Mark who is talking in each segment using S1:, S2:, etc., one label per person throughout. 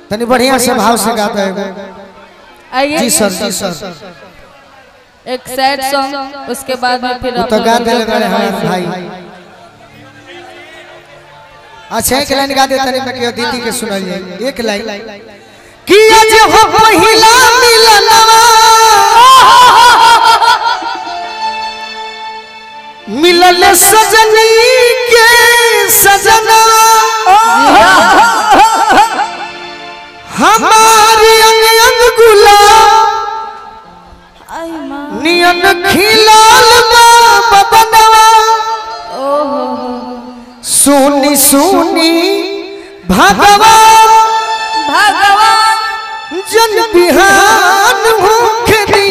S1: तनी बढ़िया से भाव से गाता है।
S2: आइए
S1: जी सर जी सर।
S2: एक सैड सॉन्ग, उसके बाद में फिर
S1: तो गा दे लगा हमारे भाई। अच्छा एक लाइन गा दे तनी मैं के दीदी के सुनाइए। एक लाइन कि आज हो पहिला मिलनवा मिलल सजनी के सजना हमारी अंग अंग गुलाब नियन खिलाल बदनवा सुनी सुनी भगवान
S2: भगवान
S1: जन बिहान होके दी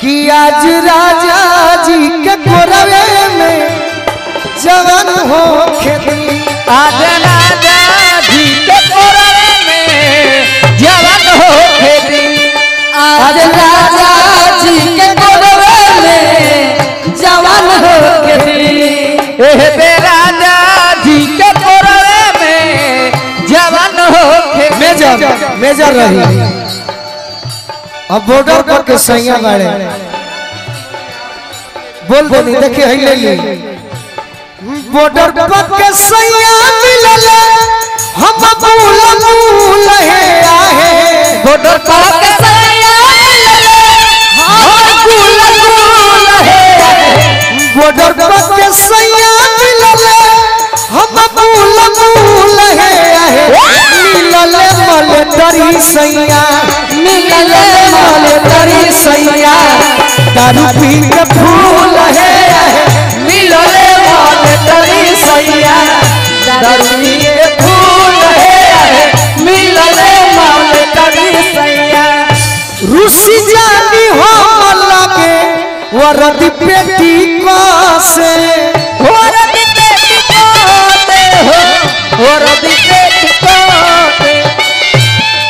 S1: कि आज राजा जी के कोरवे में जवान होके दी।
S3: आज राजा जी के कोरवे में जवान होके दी।
S2: आज राजा जी के कोरवे में जवान होके दी।
S3: एहे राजा जी के कोरवे में जवान होके
S1: मेजर मेजर रही अब बॉर्डर पर के सैया बाड़े बोल दे नहीं देखिए है ले ली बॉर्डर पर के सैया मिलले हम भूल है आहे
S3: बॉर्डर पर के सैया मिलले
S1: हम भूल है बॉर्डर पर के सैया मिलले हम भूल है आहे मिलले मल तरी सैया
S2: मिलले
S1: मल तरी सैया दारू पी के फूल है
S3: मिलले मल तरी सैया दारू पी के फूल है मिलले मल तरी सैया।
S1: रूसी जानी हो लगे वरद पेटी से
S3: वरद पेटी कोते हो वरद पेटी कोते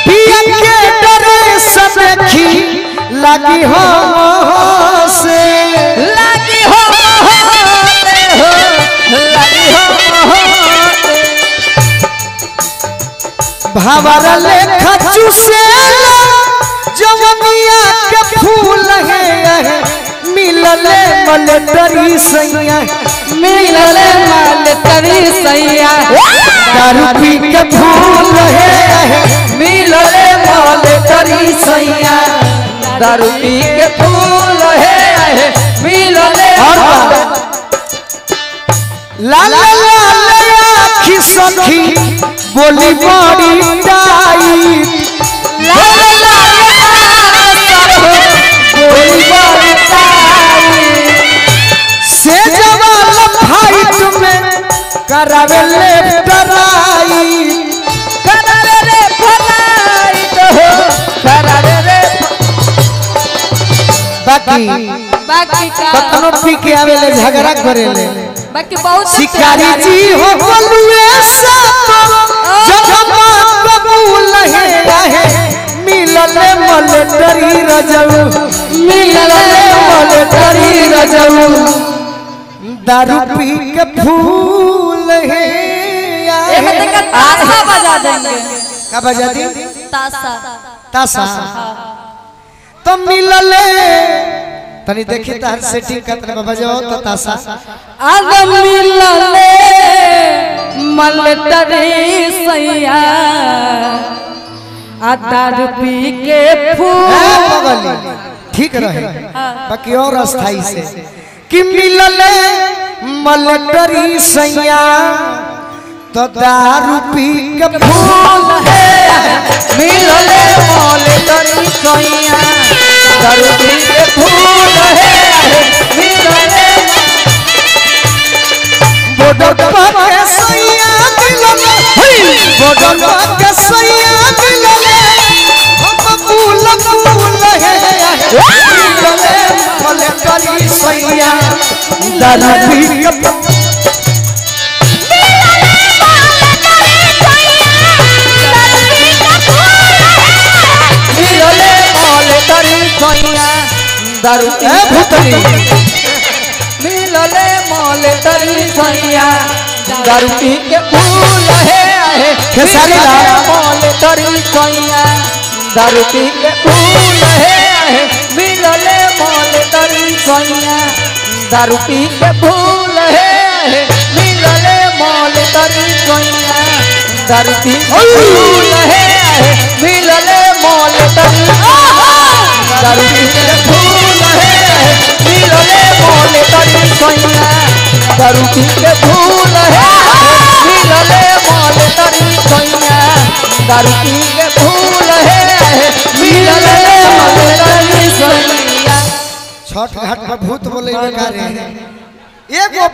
S1: पिया के डरे सब खी लगी हो से
S3: लगी हो होते हो लगी हो होते
S1: भावर लेखा चूसे जवनिया के फूल है मिलले मल तरी सैया
S2: मिलले मल तरी सैया
S1: दारू पी के फूल है
S3: मिलले मल तरी सैया दारू पी के फूल है मिलले
S1: लाल लाल आँखी सखी बोली बड़ी टाइट
S3: लाल लाल बोली बड़ी टाइट
S1: से जवाल फाइट में करावे लेफ्ट राइट
S3: करारे रे फलाइट हो करारे रे
S1: बाकी
S2: बाकी का
S1: कतनो पी के आवेले झगड़ा करेले
S2: बाकी बहुत
S1: शिकारी जी हो बोलुए जगमा कबूल है मिलले मल तरी रजऊ मिलले मल तरी रजऊ दारू पी के फूल है
S2: ताशा बजा देंगे।
S1: का बजा दी
S2: ताशा
S1: ताशा तो मिलले तनी देखी तार सेटिंग कतरे बजाओ तो ताशा
S2: आज मिलले मल तरी सैया आ दारू पी के फूल
S1: ठीक रहे बाकी और अस्थाई से कि मिलले मल तरी सैया तो दारू पी के फूल है
S3: मिलले मल तरी सैया दारू पी के फूल है मिलले
S1: बॉर्डर पर के सैया मिलले बॉर्डर पर के सैया मिलले हम फूल है मिलले मल तरी सैया दारू पी के
S3: मिलले मल तरी सैया दारू पी
S1: भूतनी
S3: मिलले मल तरी सैया दारू पी के फूल है
S1: खेसारी लाल
S3: मोल तरी सोइया दारू पी के भूल है मिलले मोल तरी सोइया दारू पी के भूल है मिलले मोल तरी सोइया दारू पी के भूल है मिलले मोल तरी दारू पी के भूल है मिलले मोल तरी सोइया दारू पी के भूल है मिलले मोल तरी सोइया दारू पी के भूल है मिलले मोल तरी सोइया।
S1: छठ घाट पर भूत बोले एगो